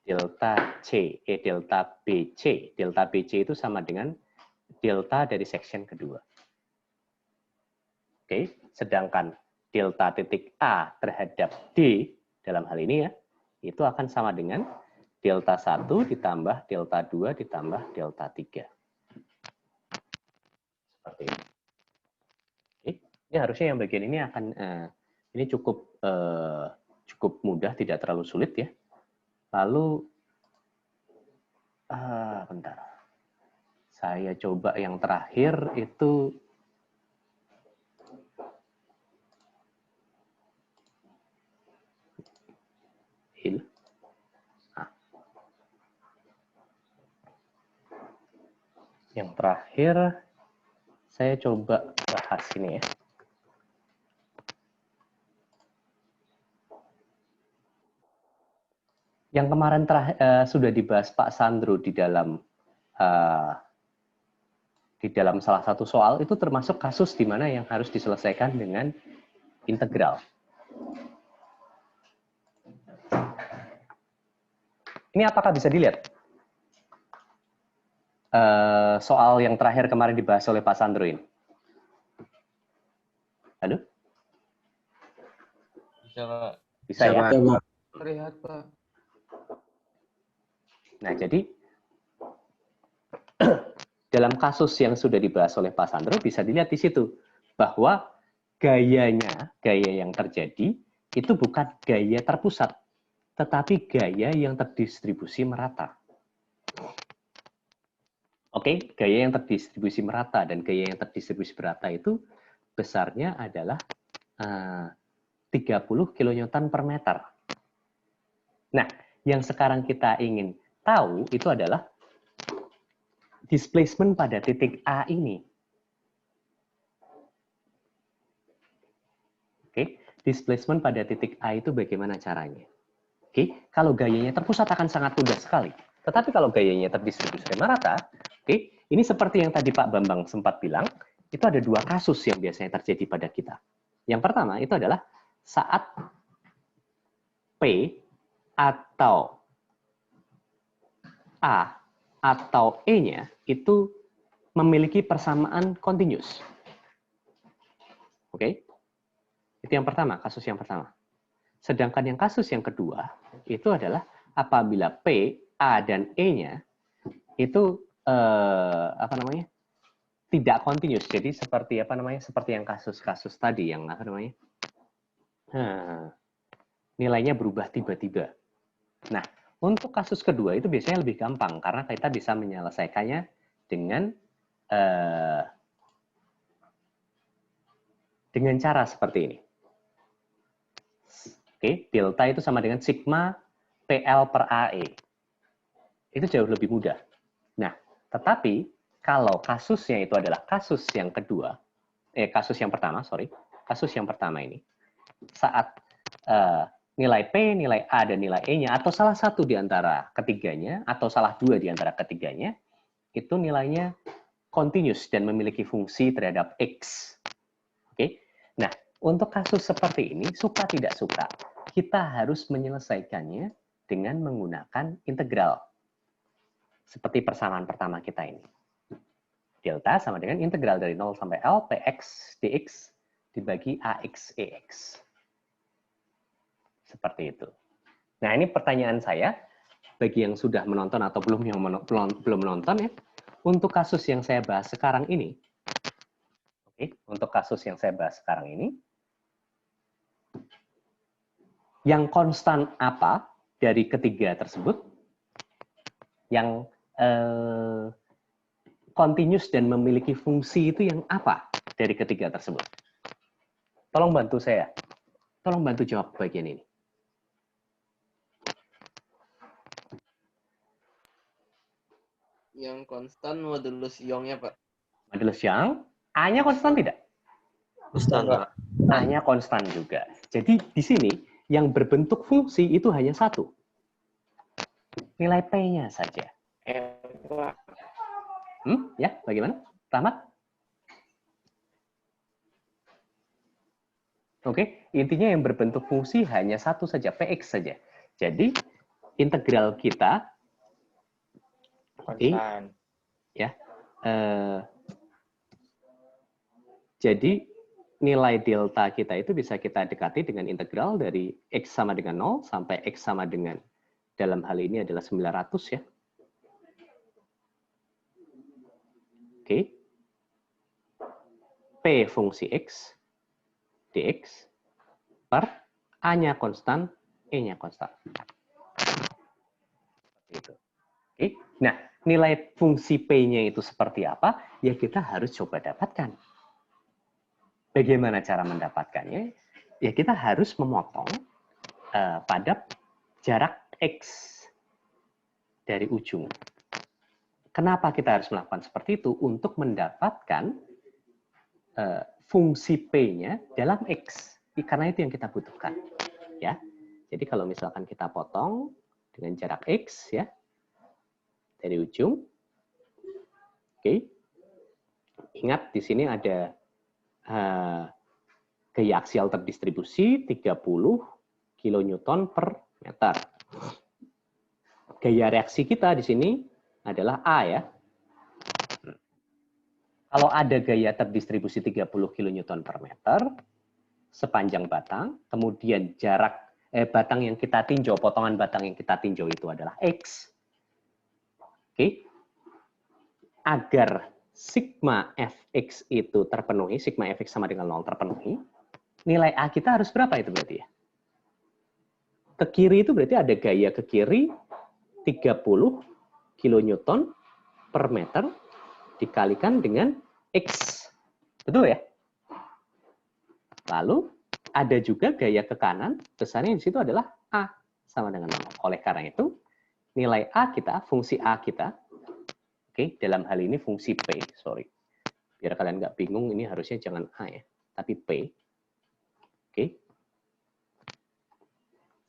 Delta C, delta BC. Delta BC itu sama dengan delta dari section kedua. Oke, sedangkan delta titik A terhadap D dalam hal ini ya, itu akan sama dengan delta 1 ditambah delta 2 ditambah delta 3. Seperti ini. Oke, ini harusnya yang bagian ini akan ini cukup mudah, tidak terlalu sulit ya. Lalu bentar. Saya coba yang terakhir itu yang terakhir Saya coba bahas ini ya. Yang kemarin sudah dibahas Pak Sandro di dalam salah satu soal itu termasuk kasus di mana yang harus diselesaikan dengan integral. Ini apakah bisa dilihat? Soal yang terakhir kemarin dibahas oleh Pak Sandro ini. Halo? Bisa, Pak. Bisa ya? Ya, Pak. Terlihat, Pak. Nah, jadi dalam kasus yang sudah dibahas oleh Pak Sandro bisa dilihat di situ bahwa gaya yang terjadi itu bukan gaya terpusat, tetapi gaya yang terdistribusi merata. Oke, gaya yang terdistribusi merata dan gaya yang terdistribusi merata itu besarnya adalah 30 kN per meter. Nah, yang sekarang kita ingin tahu itu adalah displacement pada titik A ini. Oke, displacement pada titik A itu bagaimana caranya? Oke, kalau gayanya terpusat akan sangat mudah sekali. Tetapi kalau gayanya terdistribusi merata, oke, ini seperti yang tadi Pak Bambang sempat bilang, itu ada dua kasus yang biasanya terjadi pada kita. Yang pertama itu adalah saat P atau A atau E-nya itu memiliki persamaan continuous. Oke? Itu yang pertama, kasus yang pertama. Sedangkan yang kasus yang kedua itu adalah apabila P, A dan E-nya itu tidak continuous. Jadi seperti seperti yang kasus-kasus tadi yang nilainya berubah tiba-tiba. Nah, untuk kasus kedua itu biasanya lebih gampang karena kita bisa menyelesaikannya dengan cara seperti ini. Oke, delta itu sama dengan sigma PL per AE. Itu jauh lebih mudah. Nah, tetapi kalau kasusnya itu adalah kasus yang kedua, kasus yang pertama ini, saat nilai P, nilai A, dan nilai E-nya, atau salah satu di antara ketiganya, atau salah dua di antara ketiganya, itu nilainya continuous dan memiliki fungsi terhadap X. Oke? Nah, untuk kasus seperti ini, suka tidak suka, kita harus menyelesaikannya dengan menggunakan integral. Seperti persamaan pertama kita ini. Delta sama dengan integral dari 0 sampai L, Px dx dibagi Ax EX. Seperti itu. Nah, ini pertanyaan saya, bagi yang sudah menonton atau belum menonton ya, untuk kasus yang saya bahas sekarang ini, yang konstan apa dari ketiga tersebut? Yang continuous dan memiliki fungsi itu yang apa dari ketiga tersebut? Tolong bantu saya. Tolong bantu jawab bagian ini. Yang konstan modulus Young-nya, Pak. Modulus Young, A-nya konstan tidak? Konstan, Pak. A-nya konstan juga. Jadi di sini yang berbentuk fungsi itu hanya satu. Nilai P-nya saja. Pak. Ya, bagaimana? Rahmat? Oke, intinya yang berbentuk fungsi hanya satu saja, Px saja. Jadi, integral kita Konstan. Ya. Jadi nilai delta kita itu bisa kita dekati dengan integral dari X sama dengan 0 sampai X sama dengan, dalam hal ini adalah 900 ya. Oke. P fungsi X dx per A-nya konstan, E-nya konstan. Itu. Oke. Nah, nilai fungsi P-nya itu seperti apa? Ya kita harus coba dapatkan. Bagaimana cara mendapatkannya? Ya kita harus memotong pada jarak X dari ujung. Kenapa kita harus melakukan seperti itu? Untuk mendapatkan fungsi P-nya dalam X. Karena itu yang kita butuhkan. Ya. Jadi kalau misalkan kita potong dengan jarak X, ya, dari ujung. Oke. Ingat, di sini ada gaya aksial terdistribusi 30 kilonewton per meter. Gaya reaksi kita di sini adalah A, ya. Kalau ada gaya terdistribusi 30 kilonewton per meter sepanjang batang, kemudian jarak batang yang kita tinjau, potongan batang yang kita tinjau itu adalah X. Oke. Agar sigma fx itu terpenuhi, sigma fx sama dengan 0 terpenuhi, nilai A kita harus berapa itu berarti ya? Ke kiri itu berarti ada gaya ke kiri 30 kilonewton per meter dikalikan dengan X. Betul ya? Lalu ada juga gaya ke kanan, besarnya di situ adalah A sama dengan 0. Oleh karena itu, nilai A kita, fungsi A kita, oke, dalam hal ini fungsi P, sorry. Biar kalian nggak bingung, ini harusnya jangan A ya, tapi P. Oke.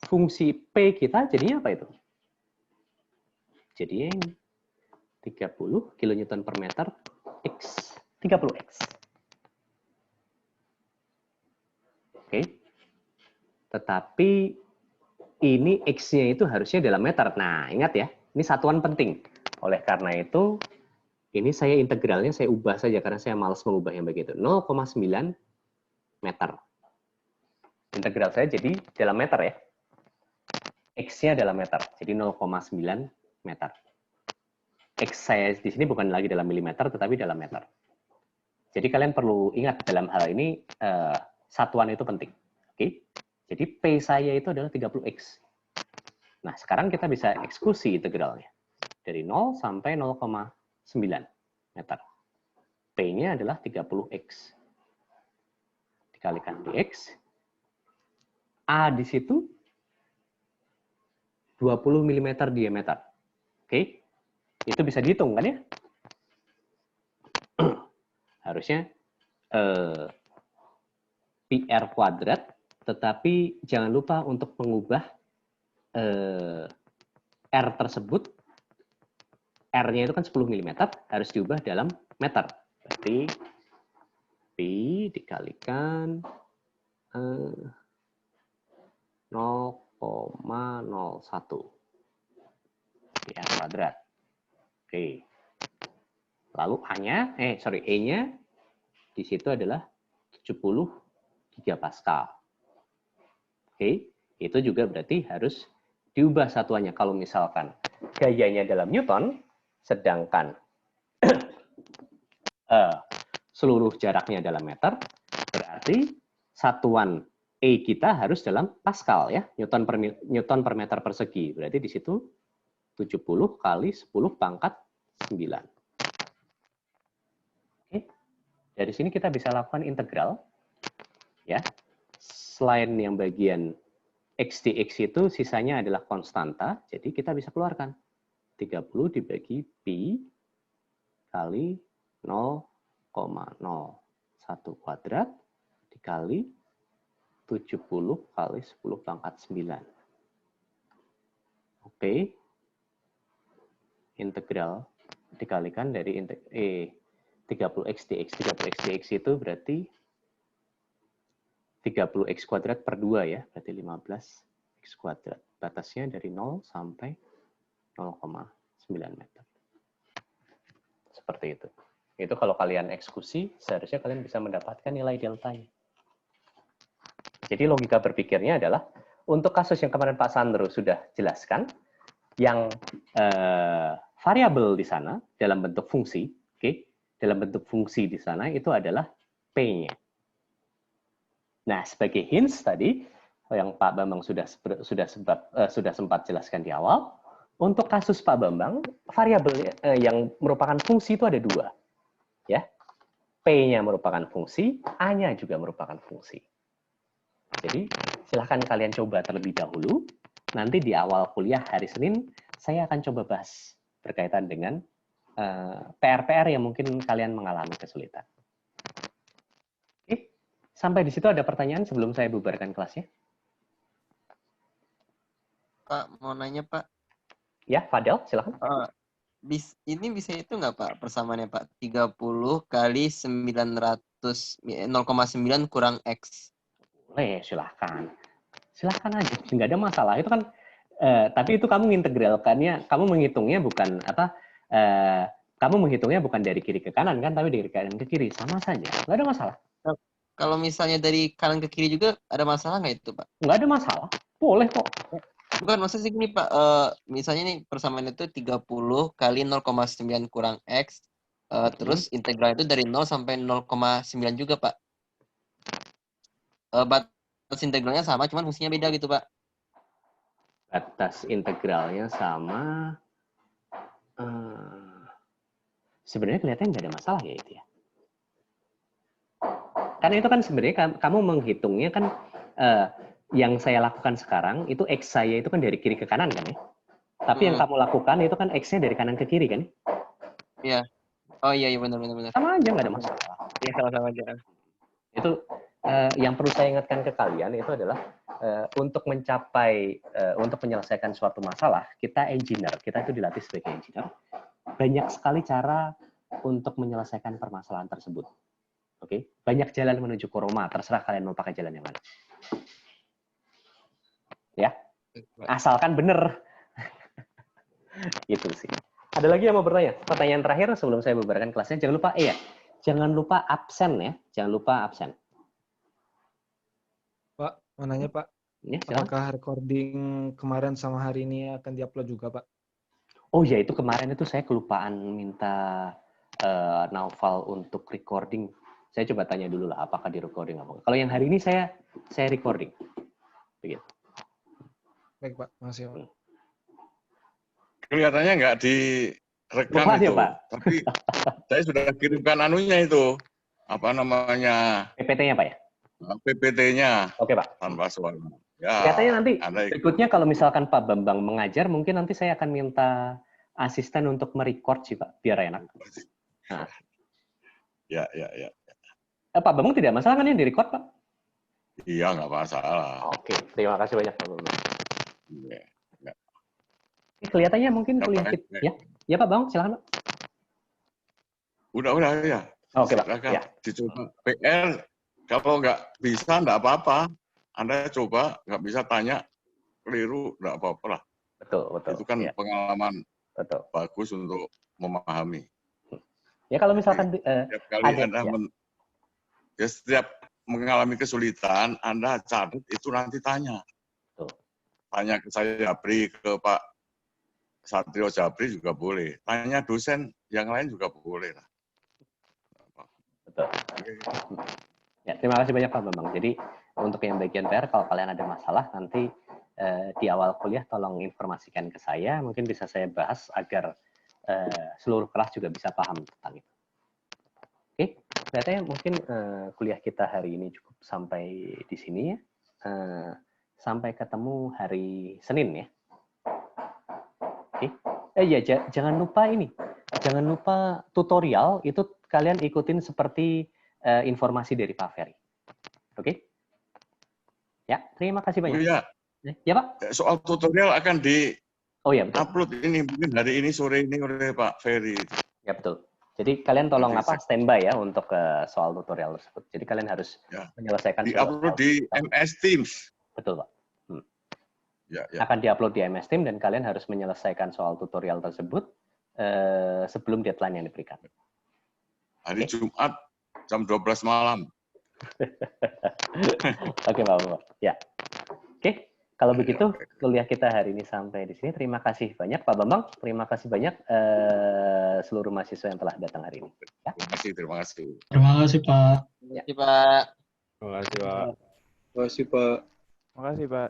Fungsi P kita jadinya apa itu? Jadi yang 30 kilonewton per meter X, 30X. Oke. Tetapi ini X-nya itu harusnya dalam meter. Nah, ingat ya, ini satuan penting. Oleh karena itu, ini saya integralnya saya ubah saja karena saya malas mengubah yang begitu. 0,9 meter. Integral saya jadi dalam meter ya. X-nya dalam meter, jadi 0,9 meter. X saya di sini bukan lagi dalam milimeter, tetapi dalam meter. Jadi kalian perlu ingat dalam hal ini, satuan itu penting. Oke? Jadi P saya itu adalah 30X. Nah, sekarang kita bisa eksekusi integralnya. Dari 0 sampai 0,9 meter. P-nya adalah 30X. Dikalikan dx. A di situ 20 mm diameter. Oke? Itu bisa dihitung kan ya? Harusnya PR kuadrat, tetapi jangan lupa untuk mengubah R tersebut. R-nya itu kan 10 mm, harus diubah dalam meter. Berarti P dikalikan 0,01 PR kuadrat. Oke. Lalu A-nya, E-nya di situ adalah 70 gigapascal. Oke, itu juga berarti harus diubah satuannya. Kalau misalkan gayanya dalam Newton, sedangkan seluruh jaraknya dalam meter, berarti satuan E kita harus dalam Pascal ya, Newton per meter persegi. Berarti di situ 70 kali 10 pangkat 9. Oke. Dari sini kita bisa lakukan integral. Ya. Selain yang bagian X dx itu sisanya adalah konstanta, jadi kita bisa keluarkan 30 dibagi pi kali 0,01 kuadrat dikali 70 kali 10 pangkat 9. Oke. Integral dikalikan dari 30x dx. 30x dx itu berarti 30x kuadrat per 2 ya, berarti 15x kuadrat. Batasnya dari 0 sampai 0,9 meter. Seperti itu. Itu kalau kalian eksekusi, seharusnya kalian bisa mendapatkan nilai deltanya. Jadi logika berpikirnya adalah, untuk kasus yang kemarin Pak Sandro sudah jelaskan, yang variabel di sana dalam bentuk fungsi, dalam bentuk fungsi di sana itu adalah P-nya. Nah, sebagai hints tadi yang Pak Bambang sudah sempat jelaskan di awal, untuk kasus Pak Bambang variabel yang merupakan fungsi itu ada 2, ya. P-nya merupakan fungsi, A-nya juga merupakan fungsi. Jadi silahkan kalian coba terlebih dahulu. Nanti di awal kuliah hari Senin saya akan coba bahas berkaitan dengan PR-PR yang mungkin kalian mengalami kesulitan. Sampai di situ ada pertanyaan sebelum saya bubarkan kelasnya? Pak, mau nanya Pak. Ya, Fadel, silakan. Ini bisa itu nggak Pak persamaannya Pak? 30 kali 0,9 kurang X. Boleh, silahkan. Silahkan aja, nggak ada masalah. Itu kan, tapi itu kamu mengintegralkannya, kamu menghitungnya bukan apa, kamu menghitungnya bukan dari kiri ke kanan kan, tapi dari kanan ke kiri, sama saja, nggak ada masalah. Kalau misalnya dari kanan ke kiri juga ada masalah nggak itu Pak? Nggak ada masalah, boleh kok. Bukan, maksudnya sih gini Pak, misalnya nih persamaan itu 30 kali 0,9 kurang X, terus integral itu dari 0 sampai 0,9 juga Pak. Batas integralnya sama, cuman fungsinya beda gitu Pak. Batas integralnya sama, sebenarnya kelihatannya nggak ada masalah ya itu ya. Karena itu kan sebenarnya kamu menghitungnya kan, yang saya lakukan sekarang itu X saya itu kan dari kiri ke kanan kan ya. Tapi yang kamu lakukan itu kan X-nya dari kanan ke kiri kan? Iya. Oh iya benar. Sama aja, nggak ada masalah. Iya, sama-sama aja. Itu yang perlu saya ingatkan ke kalian itu adalah untuk mencapai, untuk menyelesaikan suatu masalah, kita engineer, kita itu dilatih sebagai engineer. Banyak sekali cara untuk menyelesaikan permasalahan tersebut. Oke, banyak jalan menuju ke Roma, terserah kalian mau pakai jalan yang mana. Ya, asalkan bener. Itu sih. Ada lagi yang mau bertanya? Pertanyaan terakhir sebelum saya bubarkan kelasnya, jangan lupa jangan lupa absen ya, jangan lupa absen. Pak, mau nanya Pak, Ya, apakah recording kemarin sama hari ini akan diupload juga Pak? Oh ya, itu kemarin itu saya kelupaan minta Naufal untuk recording. Saya coba tanya dulu lah, apakah di recording apa. Kalau yang hari ini saya recording. Begitu. Baik Pak, makasih Pak. Kelihatannya nggak direkam Lupa itu, ya, Pak? tapi saya sudah kirimkan anunya itu, apa namanya, PPT-nya Pak ya? PPT-nya Oke Pak. tanpa suara. Ya, Katanya nanti Anda berikutnya kalau misalkan Pak Bambang mengajar, mungkin nanti saya akan minta asisten untuk merecord sih Pak, biar enak. Nah. Ya. Pak Bambang tidak masalah kan yang direcord Pak? Iya, nggak masalah. Oke, terima kasih banyak Pak Bambang. Ya. Kelihatannya mungkin kuliah kita. Ya Pak Bang, silakan Pak. Udah ya. Oke Pak. Silakan. Ya. Dicoba. PR, kalau nggak bisa, nggak apa-apa. Anda coba, nggak bisa tanya, keliru, nggak apa-apa lah. Betul. Itu kan pengalaman bagus untuk memahami. Ya kalau misalkan setiap kali setiap mengalami kesulitan, Anda catat itu nanti tanya. Betul. Tanya ke saya Jabri, ke Pak Satrio Jabri juga boleh. Tanya dosen yang lain juga boleh lah. Betul. Ya, terima kasih banyak Pak Bambang. Jadi untuk yang bagian PR, kalau kalian ada masalah nanti di awal kuliah tolong informasikan ke saya. Mungkin bisa saya bahas agar seluruh kelas juga bisa paham tentang itu. Oke, kelihatannya mungkin kuliah kita hari ini cukup sampai di sini ya. Sampai ketemu hari Senin ya. Oke. Ya, jangan lupa ini. Jangan lupa tutorial itu kalian ikutin seperti informasi dari Pak Ferry. Oke? Ya, terima kasih banyak. Oh iya. Ya Pak? Soal tutorial akan upload ini mungkin hari ini sore ini oleh Pak Ferry. Ya betul. Jadi kalian tolong standby ya untuk soal tutorial tersebut. Jadi kalian harus menyelesaikan di-upload di MS Teams. Betul Pak. Ya. Akan diupload di MS Teams dan kalian harus menyelesaikan soal tutorial tersebut sebelum deadline yang diberikan. Hari Jumat jam 12 malam. Oke Pak. Ya. Oke. Kalau begitu, kuliah kita hari ini sampai di sini. Terima kasih banyak Pak Bambang. Terima kasih banyak seluruh mahasiswa yang telah datang hari ini. Ya. Terima kasih. Terima kasih Pak. Terima kasih Pak. Terima kasih Pak. Terima kasih Pak. Terima kasih Pak.